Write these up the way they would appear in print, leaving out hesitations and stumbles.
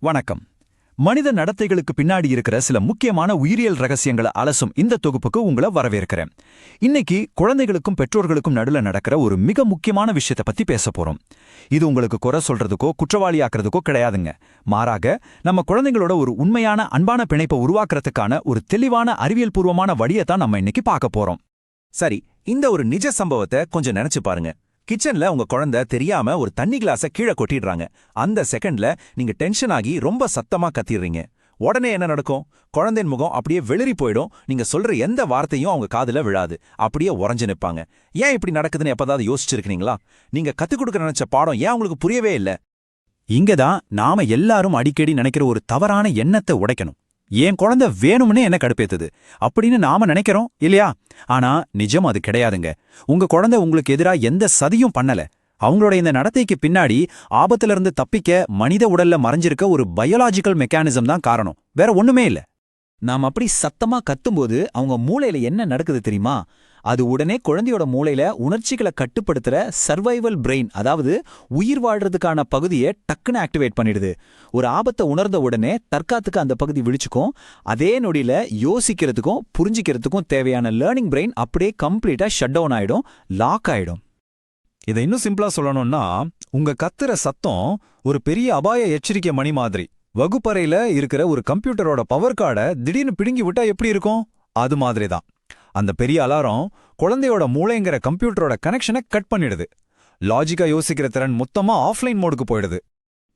வணக்கம். மனித நடத்தைகளுக்கு பின்னாடி இருக்கிற சில முக்கியமான உயிரியல் ரகசியங்களை அலசும் இந்த தொகுப்புக்கு உங்களை வரவேற்கிறேன். இன்னைக்கு குழந்தைகளுக்கும் பெற்றோர்களுக்கும் நடுல நடக்கிற ஒரு மிக முக்கியமான விஷயத்தை பத்தி பேச போறோம். இது உங்களுக்கு குறை சொல்றதுக்கோ குற்றவாளியாக்குறதுக்கோ கிடையாதுங்க. மாறாக நம்ம குழந்தைகளோட ஒரு உண்மையான அன்பான பிணைப்பை உருவாக்குறதுக்கான ஒரு தெளிவான அறிவியல் பூர்வமான வழியை தான் நம்ம இன்னைக்கு பார்க்க போறோம். சரி, இந்த ஒரு நிஜ சம்பவத்தை கொஞ்சம் நினைச்சு பாருங்க. கிச்சன்ல உங்க குழந்தை தெரியாம ஒரு தண்ணி கிளாஸை கீழே கொட்டிடுறாங்க. அந்த செகண்ட்ல நீங்க டென்ஷன் ஆகி ரொம்ப சத்தமா கத்திடுறீங்க. உடனே என்ன நடக்கும்? குழந்தையின் முகம் அப்படியே வெளிரி போயிடும். நீங்க சொல்ற எந்த வார்த்தையும் அவங்க காதுல விழாது. அப்படியே உறைஞ்சு நிற்பாங்க. ஏன் இப்படி நடக்குதுன்னு எப்பதாவது யோசிச்சிருக்கீங்களா? நீங்க கத்துக் கொடுக்க நினைச்ச பாடம் ஏன் உங்களுக்கு புரியவே இல்லை? இங்கதான் நாம எல்லாரும் அடிக்கடி நினைக்கிற ஒரு தவறான எண்ணத்தை உடைக்கணும். என் குழந்தை வேணும்னே என்ன கடுப்பேத்துது அப்படின்னு நாம நினைக்கிறோம் இல்லையா? ஆனா நிஜம் அது கிடையாதுங்க. உங்க குழந்தை உங்களுக்கு எதிரா எந்த சதியும் பண்ணல. அவங்களோட இந்த நடத்தைக்கு பின்னாடி ஆபத்துல இருந்து தப்பிக்க மனித உடல்ல மறைஞ்சிருக்க ஒரு பயாலாஜிக்கல் மெக்கானிசம் தான் காரணம். வேற ஒண்ணுமே இல்ல. நாம் அப்படி சத்தமா கத்தும்போது அவங்க மூளையில என்ன நடக்குது தெரியுமா? அது உடனே குழந்தையோட மூளையில உணர்ச்சிகளை கட்டுப்படுத்துற சர்வைவல் பிரெயின், அதாவது உயிர் வாழ்றதுக்கான பகுதியை டக்குன்னு ஆக்டிவேட் பண்ணிடுது. ஒரு ஆபத்தை உணர்ந்த உடனே தற்காத்துக்கு அந்த பகுதி விழிச்சுக்கும். அதே நொடியில யோசிக்கிறதுக்கும் புரிஞ்சிக்கிறதுக்கும் தேவையான லேர்னிங் பிரெயின் அப்படியே கம்ப்ளீட்டா ஷட் டவுன் ஆயிடும், லாக் ஆயிடும். இதை இன்னும் சிம்பிளா சொல்லணும்னா, உங்க கத்துற சத்தம் ஒரு பெரிய அபாய எச்சரிக்கை மணி மாதிரி. வகுப்பறையில இருக்கிற ஒரு கம்ப்யூட்டரோட பவர் கார்டை திடீர்னு பிடுங்கி விட்டா எப்படி இருக்கும்? அது மாதிரி தான். அந்த பெரிய அலாரம் குழந்தையோட மூளைங்கிற கம்ப்யூட்டரோட கனெக்ஷனை கட் பண்ணிடுது. லாஜிக்கா யோசிக்கிற திறன் மொத்தமா ஆஃப்லைன் மோடுக்கு போயிடுது.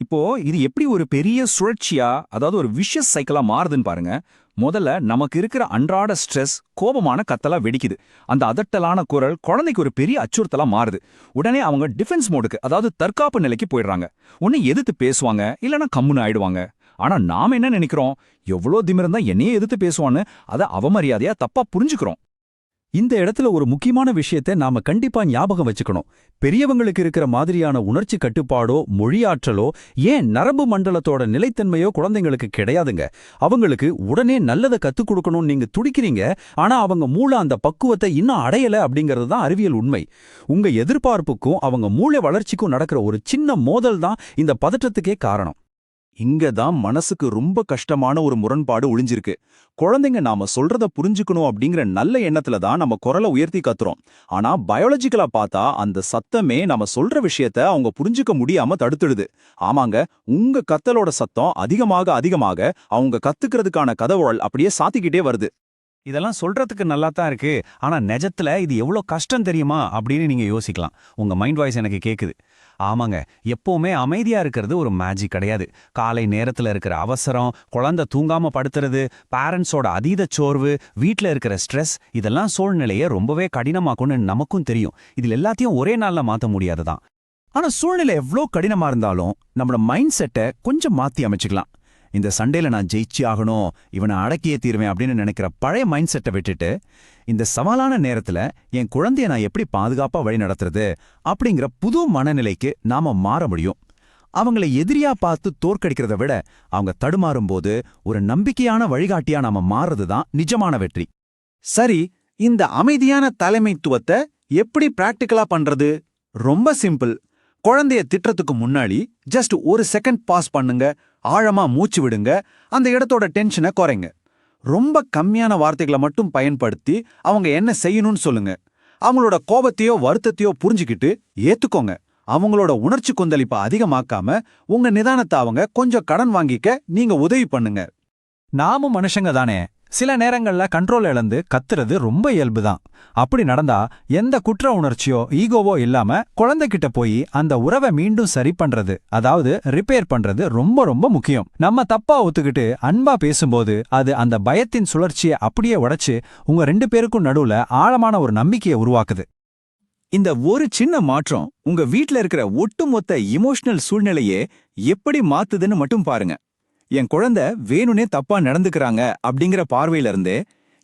இப்போ இது எப்படி ஒரு பெரிய சுழற்சியா, அதாவது ஒரு விஷஸ் சைக்கிளா மாறுதுன்னு பாருங்க. முதல்ல நமக்கு இருக்கிற அன்றாட ஸ்ட்ரெஸ் கோபமான கத்தலா வெடிக்குது. அந்த அதட்டலான குரல் குழந்தைக்கு ஒரு பெரிய அச்சுறுத்தலா மாறுது. உடனே அவங்க டிஃபென்ஸ் மோடுக்கு, அதாவது தற்காப்பு நிலைக்கு போயிடுறாங்க. ஒன்னு எதிர்த்து பேசுவாங்க, இல்லைன்னா கம்முன்னு ஆயிடுவாங்க. ஆனா நாம என்ன நினைக்கிறோம்? எவ்வளோ திமிருந்தா என்னையே எதிர்த்து பேசுவான்னு அதை அவமரியாதையா தப்பா புரிஞ்சுக்கிறோம். இந்த இடத்துல ஒரு முக்கியமான விஷயத்தை நாம கண்டிப்பா ஞாபகம் வச்சுக்கணும். பெரியவங்களுக்கு இருக்கிற மாதிரியான உணர்ச்சி கட்டுப்பாடோ மொழியாற்றலோ ஏன் நரம்பு மண்டலத்தோட நிலைத்தன்மையோ குழந்தைங்களுக்கு கிடையாதுங்க. அவங்களுக்கு உடனே நல்லதை கத்துக் கொடுக்கணும்னு நீங்க துடிக்கிறீங்க. ஆனா அவங்க மூளை அந்த பக்குவத்தை இன்னும் அடையல அப்படிங்கிறது தான் அறிவியல் உண்மை. உங்க எதிர்பார்ப்புக்கும் அவங்க மூளை வளர்ச்சிக்கும் நடக்கிற ஒரு சின்ன மோதல் தான் இந்த பதற்றத்துக்கே காரணம். இங்கதான் மனசுக்கு ரொம்ப கஷ்டமான ஒரு முரண்பாடு ஒளிஞ்சிருக்கு. குழந்தைங்க நாம சொல்றத புரிஞ்சுக்கணும் அப்படிங்கிற நல்ல எண்ணத்துல தான் நம்ம குரலை உயர்த்தி கத்துறோம். ஆனா பயாலஜிக்கலா பார்த்தா அந்த சத்தமே நம்ம சொல்ற விஷயத்த அவங்க புரிஞ்சுக்க முடியாம தடுத்துடுது. ஆமாங்க, உங்க கத்தலோட சத்தம் அதிகமாக அதிகமாக அவங்க கத்துக்கிறதுக்கான கதவுகள் அப்படியே சாத்திக்கிட்டே வருது. இதெல்லாம் சொல்றதுக்கு நல்லா தான் இருக்கு, ஆனா நிஜத்துல இது எவ்வளோ கஷ்டம் தெரியுமா அப்படின்னு நீங்க யோசிக்கலாம். உங்க மைண்ட் வாய்ஸ் எனக்கு கேக்குது. ஆமாங்க, எப்பவுமே அமைதியா இருக்கிறது ஒரு மேஜிக் கிடையாது. காலை நேரத்துல இருக்கிற அவசரம், குழந்தை தூங்காம படுத்துறது, பேரண்ட்ஸோட அதீத சோர்வு, வீட்ல இருக்கிற ஸ்ட்ரெஸ், இதெல்லாம் சூழ்நிலையை ரொம்பவே கடினமாக்கும்னு நமக்கும் தெரியும். இதில் எல்லாத்தையும் ஒரே நாள்ல மாத்த முடியாதுதான். ஆனா சூழ்நிலை எவ்வளோ கடினமா இருந்தாலும் நம்மளோட மைண்ட் செட்டை கொஞ்சம் மாத்தி அமைச்சுக்கலாம். இந்த சண்டையில நான் ஜெயிச்சு ஆகணும், இவனை அடக்கியே தீருவேன் அப்படின்னு நினைக்கிற பழைய மைண்ட் செட்டை விட்டுட்டு, இந்த சவாலான நேரத்துல என் குழந்தைய நான் எப்படி பாதுகாப்பா வழி நடத்துறது அப்படிங்கிற புது மனநிலைக்கு நாம மாற முடியும். அவங்கள எதிரியா பார்த்து தோற்கடிக்கிறத விட அவங்க தடுமாறும்போது ஒரு நம்பிக்கையான வழிகாட்டியா நாம மாறுறதுதான் நிஜமான வெற்றி. சரி, இந்த அமைதியான தலைமைத்துவத்தை எப்படி பிராக்டிக்கலா பண்றது? ரொம்ப சிம்பிள். குழந்தைய திட்டத்துக்கு முன்னாடி ஜஸ்ட் ஒரு செகண்ட் பாஸ் பண்ணுங்க. ஆழமா மூச்சு விடுங்க. அந்த இடத்தோட டென்ஷனை குறைங்க. ரொம்ப கம்மியான வார்த்தைகளை மட்டும் பயன்படுத்தி அவங்க என்ன செய்யணும்னு சொல்லுங்க. அவங்களோட கோபத்தையோ வருத்தத்தையோ புரிஞ்சுக்கிட்டு ஏத்துக்கோங்க. அவங்களோட உணர்ச்சி கொந்தளிப்பை அதிகமாக்காம உங்க நிதானத்தை அவங்க கொஞ்சம் கடன் வாங்கிக்க நீங்க உதவி பண்ணுங்க. நாமும் மனுஷங்க தானே. சில நேரங்கள்ல கண்ட்ரோல் இழந்து கத்துறது ரொம்ப இயல்புதான். அப்படி நடந்தா எந்த குற்ற உணர்ச்சியோ ஈகோவோ இல்லாம குழந்தைகிட்ட போய் அந்த உறவை மீண்டும் சரி பண்றது, அதாவது ரிப்பேர் பண்றது ரொம்ப ரொம்ப முக்கியம். நம்ம தப்பா ஒத்துக்கிட்டு அன்பா பேசும்போது அது அந்த பயத்தின் சுழற்சியை அப்படியே உடைச்சு உங்க ரெண்டு பேருக்கும் நடுவுல ஆழமான ஒரு நம்பிக்கையை உருவாக்குது. இந்த ஒரு சின்ன மாற்றம் உங்க வீட்ல இருக்கிற ஒட்டுமொத்த இமோஷனல் சூழ்நிலையே எப்படி மாத்துதுன்னு மட்டும் பாருங்க. என் குழந்தை வேணும்னே தப்பா நடந்துக்கிறாங்க அப்படிங்கிற பார்வையில இருந்தே,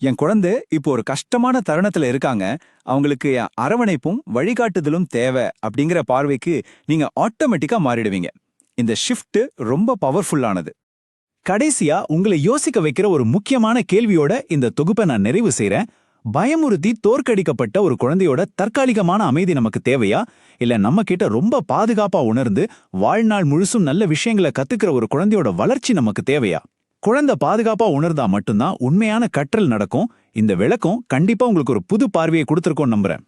என் குழந்தை இப்போ ஒரு கஷ்டமான தருணத்துல இருக்காங்க, அவங்களுக்கு என் அரவணைப்பும் வழிகாட்டுதலும் தேவை அப்படிங்கிற பார்வைக்கு நீங்க ஆட்டோமேட்டிக்கா மாறிடுவீங்க. இந்த ஷிஃப்ட் ரொம்ப பவர்ஃபுல்லானது. கடைசியா உங்களை யோசிக்க வைக்கிற ஒரு முக்கியமான கேள்வியோட இந்த தொகுப்பை நான் நிறைவு செய்றேன். பயமுறுத்தி தோற்கடிக்கப்பட்ட ஒரு குழந்தையோட தற்காலிகமான அமைதி நமக்கு தேவையா, இல்ல நம்ம கிட்ட ரொம்ப பாதுகாப்பா உணர்ந்து வாழ்நாள் முழுசும் நல்ல விஷயங்களை கத்துக்கிற ஒரு குழந்தையோட வளர்ச்சி நமக்கு தேவையா? குழந்தை பாதுகாப்பா உணர்ந்தா மட்டும்தான் உண்மையான கற்றல் நடக்கும். இந்த விளக்கம் கண்டிப்பா உங்களுக்கு ஒரு புது பார்வையை கொடுத்திருக்கோம் நம்புறேன்.